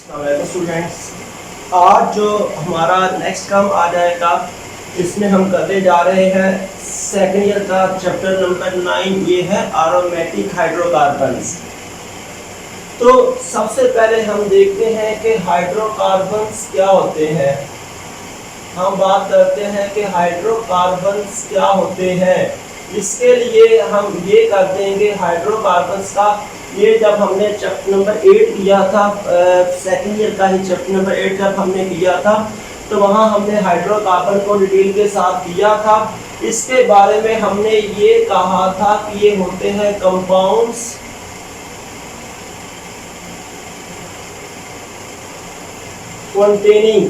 Students, आज जो हमारा नेक्स्ट काम आ जाएगा इसमें हम करने जा रहे हैं सेकेंड ईयर का चैप्टर नंबर 9। ये है एरोमेटिक हाइड्रोकार्बन्स। तो सबसे पहले हम देखते हैं कि हाइड्रोकार्बन्स क्या होते हैं। हम बात करते हैं कि हाइड्रोकार्बन्स क्या होते हैं। इसके लिए हम ये कर देंगे हाइड्रोकार्बन्स का, ये जब हमने चैप्टर नंबर 8 किया था, सेकेंड ईयर का ही चैप्टर नंबर 8 जब हमने किया था तो वहाँ हमने हाइड्रोकार्बन को डिटेल के साथ किया था। इसके बारे में हमने ये कहा था कि ये होते हैं compounds containing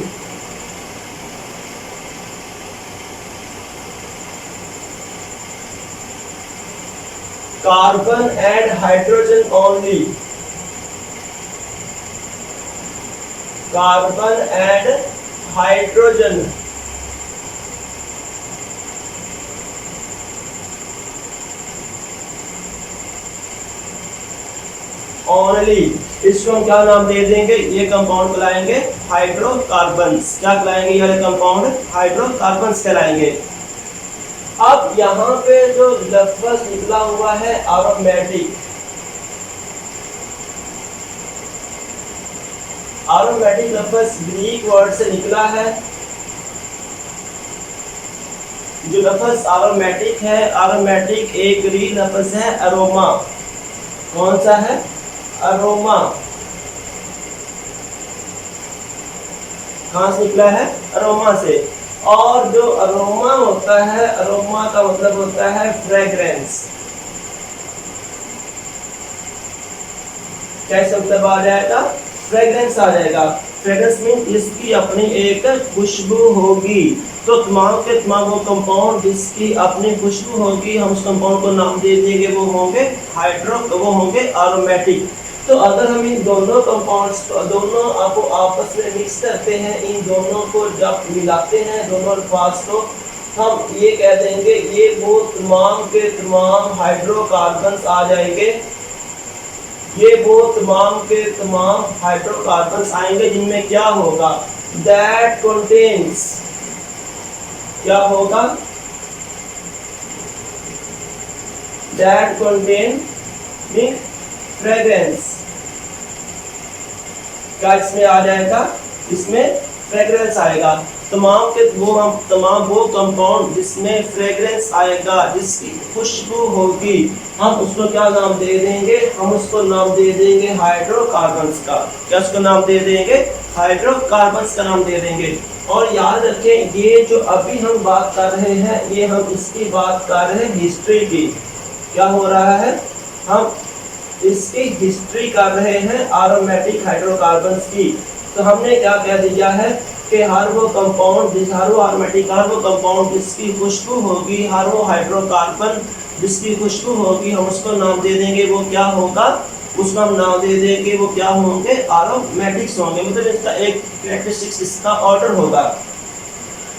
carbon and hydrogen only, carbon and hydrogen only। इसको हम क्या नाम दे देंगे, ये कंपाउंड कहलाएंगे हाइड्रोकार्बन्स। क्या कहलाएंगे, ये वाले कंपाउंड हाइड्रोकार्बन्स कहलाएंगे। अब यहाँ पे जो लफ्ज निकला हुआ है एरोमेटिक, एरोमेटिक लफ्ज ग्रीक वर्ड से निकला है। जो लफ्ज एरोमेटिक है, एरोमेटिक एक ग्रीक लफ्ज है अरोमा। कौन सा है? अरोमा। कहाँ से निकला है? अरोमा से। और जो अरोमा होता है, अरोमा का मतलब होता है फ्रेग्रेंस। कैसे मतलब आ जाएगा? फ्रेग्रेंस आ जाएगा। फ्रेग्रेंस मीन इसकी अपनी एक खुशबू होगी। तो तमाम के तमाम वो कंपाउंड जिसकी अपनी खुशबू होगी, हम उस कंपाउंड को नाम दे देंगे, वो होंगे वो होंगे एरोमेटिक। तो अगर हम इन दोनों कंपाउंड्स को, दोनों आपको आपस में मिक्स करते हैं, इन दोनों को जब मिलाते हैं, दोनों अल्फाज को, हम ये कह देंगे ये वो तमाम के तमाम हाइड्रोकार्बन्स आ जाएंगे। ये वो तमाम के तमाम हाइड्रोकार्बन्स आएंगे जिनमें क्या होगा? दैट कंटेन्स, क्या होगा? That contain fragrance. क्या इसमें आ जाएगा? इसमें फ्रेग्रेंस आएगा। तमाम वो कंपाउंड जिसमें फ्रेग्रेंस आएगा, जिसकी खुशबू होगी, हम उसको क्या नाम दे देंगे? हम उसको नाम दे देंगे हाइड्रोकार्बन्स का। क्या उसको नाम दे देंगे? हाइड्रोकार्बन्स का नाम दे देंगे। और याद रखें, ये जो अभी हम बात कर रहे हैं, ये हम इसकी बात कर रहे हैं हिस्ट्री की। क्या हो रहा है? हम इसकी हिस्ट्री कर रहे हैं एरोमेटिक हाइड्रोकार्बन्स की। तो हमने क्या कह दिया है कि हर वो कंपाउंड, हर वो एरोमेटिक, हर वो कंपाउंड जिसकी खुशबू होगी, हर वो हाइड्रोकार्बन जिसकी खुशबू होगी, हम उसको नाम दे देंगे, वो क्या होगा? उसका हम नाम दे देंगे, वो क्या होंगे? एरोमेटिक्स होंगे। मतलब इसका एक कैरेक्टरिस्टिक्स, इसका ऑर्डर होगा।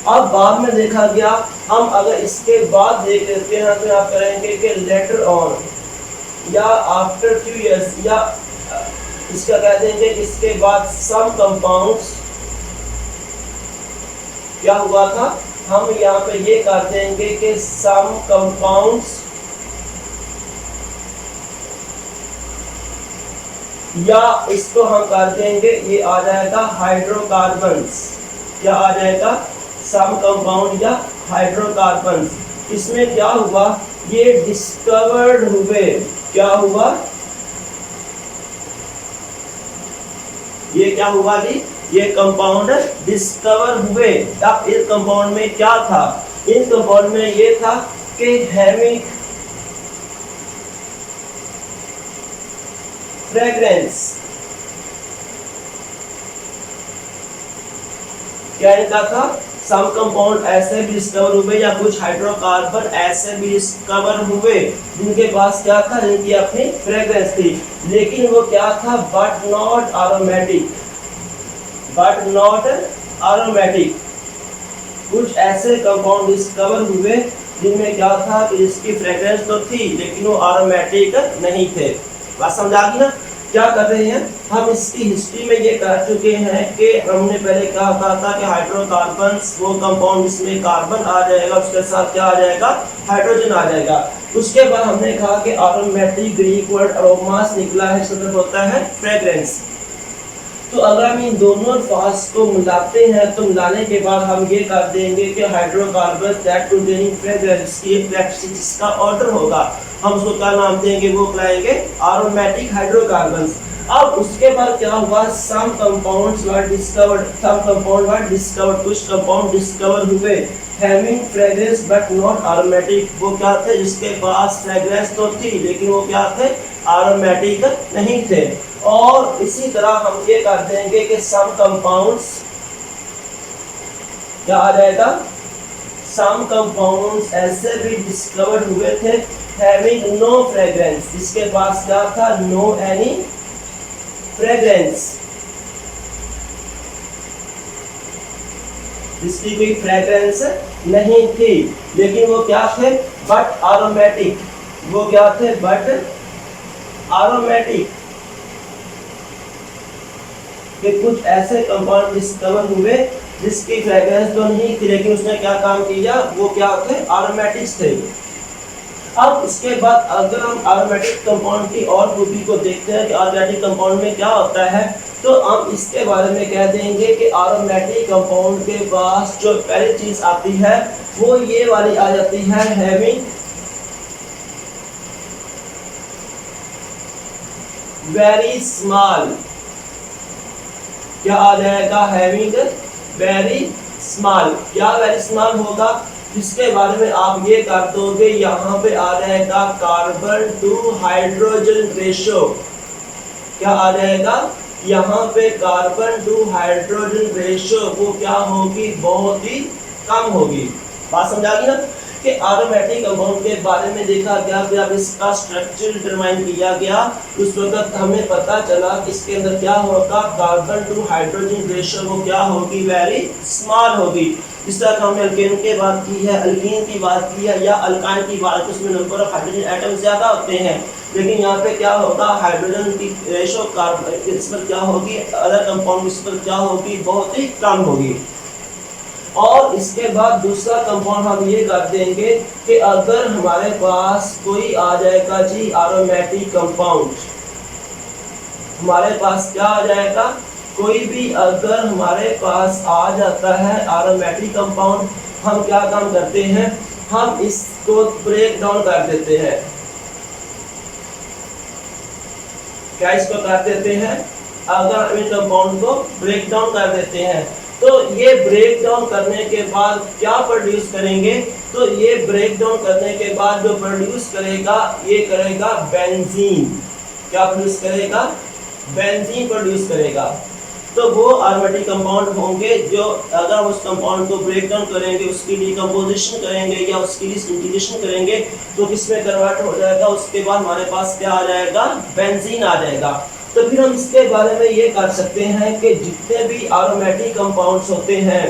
अब बाद में देखा गया, हम अगर इसके बाद देख लेते हैं तो आप करेंगे कि लेटर ऑन या आफ्टर फ्यू इयर्स, या इसका कह देंगे इसके बाद सम कंपाउंड्स। क्या हुआ था? हम यहाँ पे ये कर देंगे कि सम कंपाउंड्स, या इसको हम कर देंगे, ये आ जाएगा हाइड्रोकार्बन्स। क्या आ जाएगा? सम कंपाउंड या हाइड्रोकार्बन्स। इसमें क्या हुआ? ये डिस्कवर्ड हुए। क्या हुआ? ये क्या हुआ जी? ये कंपाउंड डिस्कवर हुए। अब इस कंपाउंड में क्या था? इस कंपाउंड में ये था कि हैविंग फ्रेग्रेंस। क्या इनका था? सम कंपाउंड ऐसे भी डिस्कवर हुए, या कुछ हाइड्रोकार्बन ऐसे भी डिस्कवर हुए जिनके पास क्या था? जिनकी अपनी फ्रेग्रेंस थी। लेकिन वो क्या था? But not aromatic. But not aromatic. कुछ ऐसे कंपाउंड डिस्कवर हुए जिनमें क्या था कि इसकी फ्रेग्रेंस तो थी लेकिन वो एरोमेटिक नहीं थे। बात समझ आ गई ना? क्या कर रहे हैं, हम इसकी हिस्ट्री में ये कर चुके हैं कि हमने पहले क्या कहा था कि हाइड्रोकार्बन्स वो कंपाउंड जिसमें कार्बन आ जाएगा, उसके साथ क्या आ जाएगा, हाइड्रोजन आ जाएगा। उसके बाद हमने कहा कि एरोमेटिक ग्रीक वर्ड अरोमास निकला है, इसका मतलब होता है फ्रेग्रेंस। तो अगर हम इन दोनों अल्फाज को मिलाते हैं तो मिलाने के बाद हम ये कर देंगे कि हाइड्रोकार्बन दैट कंटेनिंग फ्रेग्रेंस की जिसका ऑर्डर होगा हम उसको क्या नाम देंगे, वो कहलाएंगे एरोमेटिक हाइड्रोकार्बन्स। अब उसके बाद क्या हुआ, some compounds were discovered, some compound were discovered, कुछ कंपाउंड डिस्कवर हुए having fragrance but not aromatic, वो क्या थे, जिसके पास फ्रेग्रेंस तो थी लेकिन वो क्या थे, एरोमेटिक नहीं थे। और इसी तरह हम ये कर देंगे कि सम कंपाउंड्स क्या आ जाएगा, सम कंपाउंड्स ऐसे भी डिस्कवर्ड हुए थे हैविंग नो फ्रेग्रेंस, जिसके पास क्या था, नो एनी फ्रेग्रेंस, जिसकी कोई फ्रेग्रेंस नहीं थी लेकिन वो क्या थे, बट एरोमेटिक, वो क्या थे, बट एरोमेटिक। कि कुछ ऐसे कंपाउंड डिस्कवर हुए जिसकी फ्रेग्रेंस तो नहीं थी लेकिन उसने क्या काम किया, वो क्या थे, एरोमेटिक्स थे। अब इसके बाद अगर हम एरोमेटिक कंपाउंड की और खूबी को देखते हैं कि एरोमेटिक कंपाउंड में क्या होता है, तो हम इसके बारे में कह देंगे कि एरोमेटिक कंपाउंड के पास जो पहली चीज आती है वो ये वाली आ जाती है, हैविंग वेरी स्मॉल, क्या आ जाएगा, हैविंग वेरी स्मॉल। क्या वेरी स्मॉल होगा, जिसके बारे में आप ये कर दोगे, यहाँ पे आ जाएगा कार्बन टू हाइड्रोजन रेशो, क्या आ जाएगा, यहाँ पे कार्बन टू हाइड्रोजन रेशो वो क्या होगी, बहुत ही कम होगी। बात समझ आ गई ना कि एरोमेटिक कंपाउंड के बारे में देखा गया, जब इसका स्ट्रक्चर डिटरमाइन किया गया उस वक्त हमें पता चला कि इसके अंदर क्या होगा, कार्बन टू हाइड्रोजन रेशो वो क्या होगी, वेरी स्मॉल होगी। इस तरह हमने अल्केन की बात की है, अल्कीन की बात की है या अल्काइन की बात की, उसमें नंबर ऑफ हाइड्रोजन एटम ज्यादा होते हैं लेकिन यहाँ पे क्या होगा, हाइड्रोजन की रेशो कार्बन इस पर क्या होगी, अदर कंपाउंड इस पर क्या होगी, बहुत ही कम होगी। और इसके बाद दूसरा कंपाउंड हम ये कर देंगे कि अगर हमारे पास कोई आ जाएगा जी एरोमेटिक कंपाउंड, हमारे पास क्या आ जाएगा, कोई भी अगर हमारे पास आ जाता है एरोमेटिक कंपाउंड, हम क्या काम करते हैं, हम इसको ब्रेक डाउन कर देते हैं। क्या इसको कर देते हैं, अगर हम इन कंपाउंड को ब्रेक डाउन कर देते हैं तो ये ब्रेक डाउन करने के बाद क्या प्रोड्यूस करेंगे, तो ये ब्रेक डाउन करने के बाद जो प्रोड्यूस करेगा ये करेगा बेंजीन, क्या प्रोड्यूस करेगा, बेंजीन प्रोड्यूस करेगा। तो वो एरोमेटिक कंपाउंड होंगे जो अगर हम उस कंपाउंड को ब्रेक डाउन करेंगे, उसकी डिकम्पोजिशन करेंगे या उसकी डिसइंटीग्रेशन करेंगे तो किसमें कन्वर्ट हो जाएगा, उसके बाद हमारे पास क्या आ जाएगा, बेंजीन आ जाएगा। तो फिर हम इसके बारे में ये कर सकते हैं कि जितने भी एरोमेटिक कंपाउंड्स होते हैं,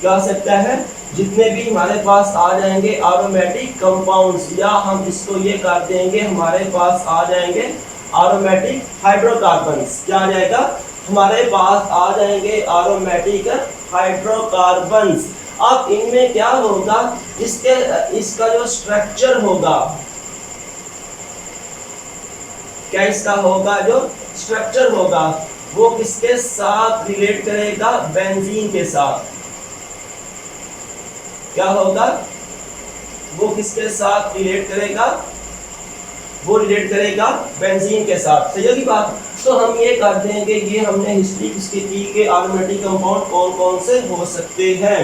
क्या सकता है, जितने भी हमारे पास आ जाएंगे एरोमेटिक कंपाउंड्स, या हम इसको ये कर देंगे हमारे पास आ जाएंगे एरोमेटिक हाइड्रोकार्बन्स, क्या आ जाएगा, हमारे पास आ जाएंगे एरोमेटिक हाइड्रोकार्बन्स। अब इनमें क्या होगा, इसका जो स्ट्रक्चर होगा, क्या इसका होगा जो स्ट्रक्चर होगा वो किसके साथ रिलेट करेगा, बेंजीन के साथ। क्या होगा, वो किसके साथ रिलेट करेगा, वो रिलेट करेगा बेंजीन के साथ। सही होगी बात। तो हम ये कर देंगे, ये हमने हिस्ट्री किसकी की कि एरोमेटिक कंपाउंड कौन कौन से हो सकते हैं।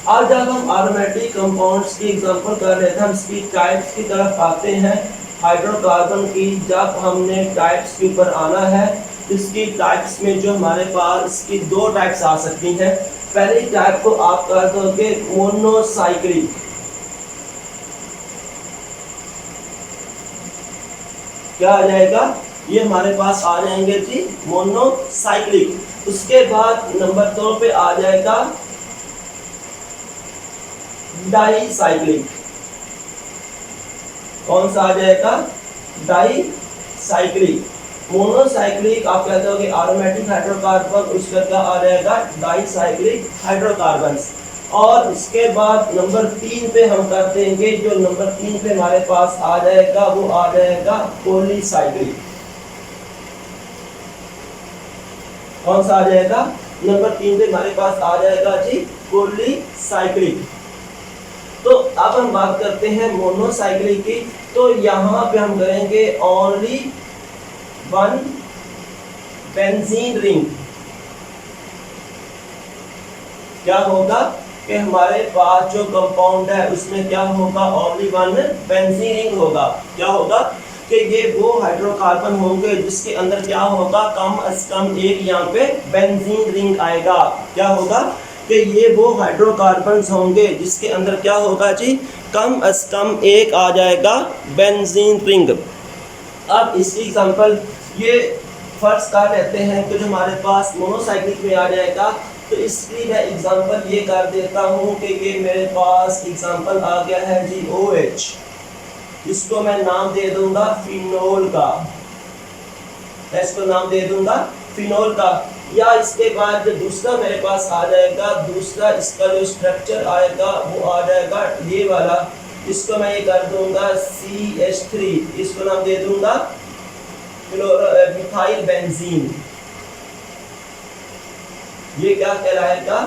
आज जब हम एरोमेटिक कंपाउंड्स की एग्जांपल कर रहे थे, हम इसकी टाइप्स की तरफ आते हैं। हाइड्रोकार्बन की जब हमने टाइप्स के ऊपर आना है, इसकी टाइप्स में जो हमारे पास इसकी दो टाइप्स आ सकती हैं। पहली टाइप को आप कर दोगे मोनोसाइक्लिक, क्या आ जाएगा, ये हमारे पास आ जाएंगे जी मोनोसाइक्लिक। उसके बाद नंबर 2 पे आ जाएगा डाईसाइक्लिक। कौन सा आ जाएगा, डाई साइक्लिक। मोनोसाइक्लिक आप कहते हो कि एरोमेटिक हाइड्रोकार्बन, उसका क्या आ जाएगा डाई साइक्लिक हाइड्रोकार्बन। और इसके बाद नंबर 3 पे हम कर देंगे, जो नंबर 3 पे हमारे पास आ जाएगा वो आ जाएगा पॉलीसाइक्लिक। कौन सा आ जाएगा नंबर 3 पे हमारे पास आ जाएगा जी पॉलीसाइक्लिक। तो अब हम बात करते हैं मोनोसाइक्लिक की। तो यहाँ पे हम करेंगे ओनली वन बेंजीन रिंग। क्या होगा कि हमारे पास जो कंपाउंड है उसमें क्या होगा ओनली वन बेंजीन रिंग होगा। क्या होगा कि ये वो हाइड्रोकार्बन होंगे जिसके अंदर क्या होगा कम से कम एक यहाँ पे बेंजीन रिंग आएगा। क्या होगा कि ये वो हाइड्रोकार्बन्स होंगे जिसके अंदर क्या होगा जी कम से कम एक आ जाएगा बेंजीन रिंग। अब इसकी एग्जांपल ये फर्स्ट का कहते हैं कि जो हमारे पास मोनोसाइक्लिक में आ जाएगा, तो इसकी मैं एग्जांपल ये कर देता हूँ कि ये मेरे पास एग्जांपल आ गया है जी OH, इसको मैं नाम दे दूंगा फिनोल का, इसको नाम दे दूंगा फिनोल का। या इसके बाद जो दूसरा मेरे पास आ जाएगा, दूसरा इसका जो स्ट्रक्चर आएगा वो आ जाएगा ये वाला, इसको मैं ये कर दूंगा CH3, इसको नाम दे दूंगा मिथाइल बेंजीन। ये क्या कहलाएगा,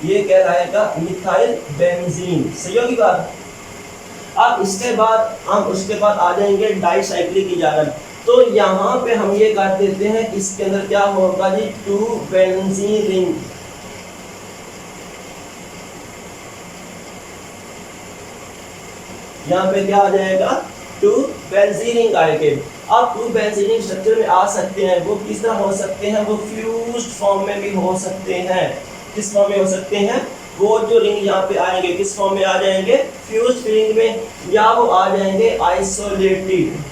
ये कहलाएगा मिथाइल बेंजीन। सही होगी बात। अब इसके बाद हम उसके बाद आ जाएंगे डाइसाइक्लिक की जानब। तो यहाँ पे हम ये कर देते हैं इसके अंदर क्या होगा जी 2 बेंजीन रिंग। यहाँ पे क्या आ जाएगा 2 बेंजीन रिंग आएंगे। अब 2 बेंजीन रिंग स्ट्रक्चर में आ सकते हैं, वो किस तरह हो सकते हैं, वो फ्यूज्ड फॉर्म में भी हो सकते हैं। किस फॉर्म में हो सकते हैं, वो जो रिंग यहाँ पे आएंगे किस फॉर्म में आ जाएंगे फ्यूज्ड रिंग में, या वो आ जाएंगे आइसोलेटेड,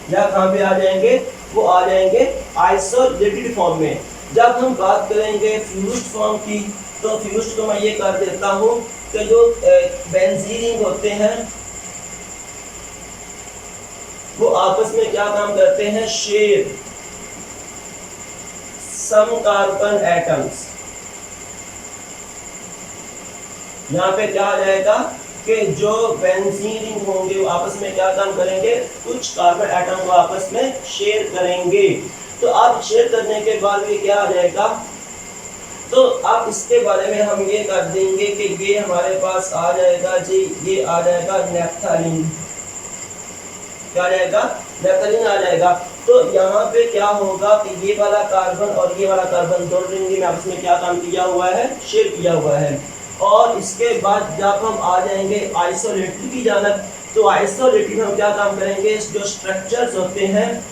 या कहाँ पे आ जाएंगे वो आ जाएंगे आइसोलेटेड फॉर्म में। जब हम बात करेंगे फ्यूज्ड फॉर्म की, तो फ्यूज्ड को मैं ये कर देता हूँ कि जो बेंजीन रिंग होते हैं वो आपस में क्या काम करते हैं, शेयर सम कार्बन एटम्स। यहाँ पे क्या आ जाएगा कि जो बेंजीन रिंग होंगे वो आपस में क्या काम करेंगे, कुछ कार्बन एटम को आपस में शेयर करेंगे। तो अब शेयर करने के बाद भी क्या आ जाएगा, तो अब इसके बारे में हम ये कर देंगे कि ये हमारे पास आ जाएगा जी, ये आ जाएगा नेफ्थलीन। क्या आ जाएगा, नेफ्थलीन आ जाएगा। तो यहाँ पे क्या होगा कि ये वाला कार्बन और ये वाला कार्बन दोनों रिंग में आपस में क्या काम किया हुआ है, शेयर किया हुआ है। और इसके बाद जब हम आ जाएंगे आइसोलेटेड की जानब, तो आइसोलेटेड में हम क्या काम करेंगे, जो स्ट्रक्चर्स होते हैं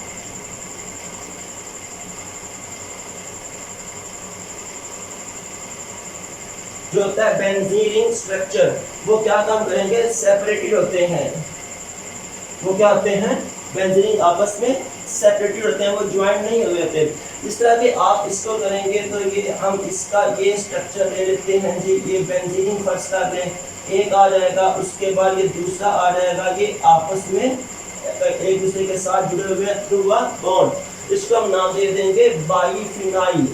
जो होता है बेंजीन रिंग स्ट्रक्चर, वो क्या काम करेंगे, सेपरेटेड होते हैं। वो क्या होते हैं, बेंजीन रिंग आपस में सेपरेटेड होते हैं, वो ज्वाइंट नहीं हुए होते। इस तरह के आप इसको करेंगे तो ये हम इसका ये स्ट्रक्चर ले लेते हैं जी, ये बेंजीन रिंग फर्स्ट कर लें, एक आ जाएगा, उसके बाद ये दूसरा आ जाएगा, ये आपस में एक दूसरे के साथ जुड़े हुए थ्रू अ बॉन्ड। इसको हम नाम दे देंगे बाइफिनाइल।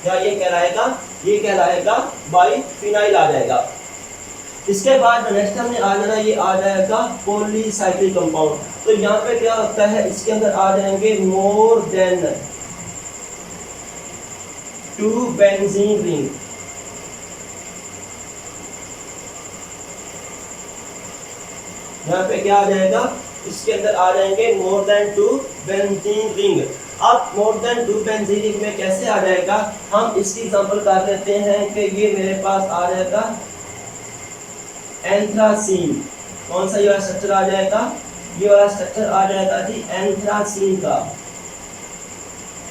क्या ये कहलाएगा, ये कहलाएगा बाइफिनाइल आ जाएगा। इसके बाद नेक्स्ट हमने आ जाना, ये आ जाएगा पॉलीसाइक्लिक कंपाउंड। तो यहाँ पे क्या होता है, इसके अंदर आ जाएंगे मोर देन 2 बेंजीन रिंग। यहाँ पे क्या आ जाएगा, इसके अंदर आ जाएंगे मोर देन 2 बेंजीन रिंग। अब मोर देन 2 बेंजीन रिंग में कैसे आ जाएगा, हम इसकी एग्जांपल कर लेते हैं कि ये मेरे पास आ जाएगा एंथ्रासीन। कौन सा ये वाला स्ट्रक्चर आ जाएगा, ये वाला स्ट्रक्चर आ जाएगा जी एंथ्रासीन का।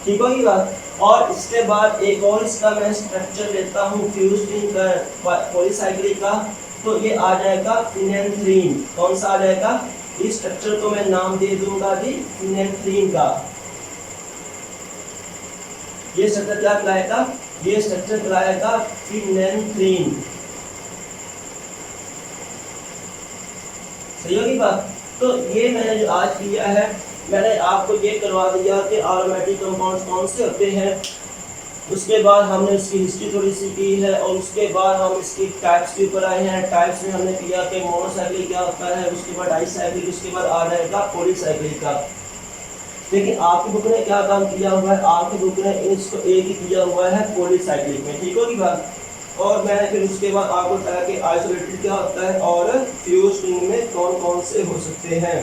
ठीक होगी बात। और इसके बाद एक और इसका मैं स्ट्रक्चर लेता हूँ फ्यूज्ड रिंग का पॉलीसाइक्लिक का, तो ये आ जाएगा फिनेंथ्रीन। कौन सा आ जाएगा, इस स्ट्रक्चर को मैं नाम दे दूंगा जी फिनेंथ्रीन का। ये स्ट्रक्चर क्या कहलाएगा, ये स्ट्रक्चर कहलाएगा फिनेंथ्रीन। सही होगी बात। तो ये मैंने जो आज किया है, मैंने आपको ये करवा दिया कि एरोमेटिक कंपाउंड्स कौन से होते हैं, उसके बाद हमने उसकी हिस्ट्री थोड़ी सी की है, और उसके बाद हम इसकी टाइप्स के ऊपर आए हैं। टाइप्स में हमने किया कि मोनोसाइक्लिक क्या होता है, उसके बाद डाईसाइक्लिक, उसके बाद आ जाएगा पॉलीसाइक्लिक का। लेकिन आपकी बुक ने क्या काम किया हुआ है, आपकी बुक ने इसको एक ही किया हुआ है पॉलीसाइक्लिक में, ठीक होगी बात। और मैंने फिर उसके बाद आपको बताया कि आइसोलेटेड क्या होता है और फ्यूज्ड रिंग में कौन कौन से हो सकते हैं।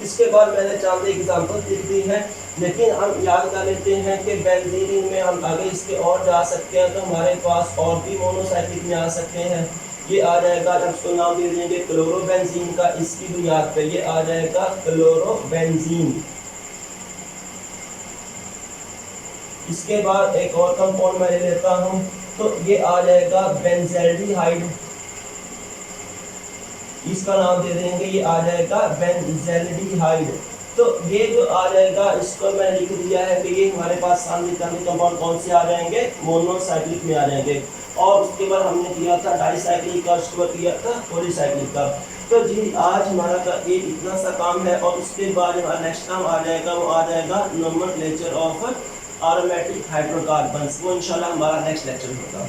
इसके बाद मैंने चंद एग्जांपल लिख दी हैं, लेकिन हम याद कर लेते हैं कि बेंजीन रिंग में हम आगे इसके और जा सकते हैं, तो हमारे पास और भी मोनोसाइक्लिक में आ सकते हैं। ये आ जाएगा, अब इसको नाम दे देंगे क्लोरोबेंजीन का, इसकी बुनियाद पे ये आ जाएगा क्लोरोबेंजीन। इसके बाद एक और कंपाउंड मैं ले लेता हूँ, तो ये आ जाएगा बेंजल्डिहाइड, इसका नाम दे देंगे, ये आ जाएगा बेंजल्डिहाइड। तो ये जो आ जाएगा, इसको मैंने लिख दिया है कि ये हमारे पास सामने कंपाउंड कौन से आ जाएंगे, मोनोसाइक्लिक में आ जाएंगे। और उसके बाद हमने किया था डाईसाइक्लिक का, उसके बाद किया था पॉलीसाइक्लिक का। तो जी आज हमारा का एक इतना सा काम है, और उसके बाद हमारा नेक्स्ट काम आ जाएगा, वो आ जाएगा नोमेनक्लेचर ऑफ एरोमेटिक हाइड्रोकार्बन्स। वो इंशाल्लाह हमारा नेक्स्ट लेक्चर होगा।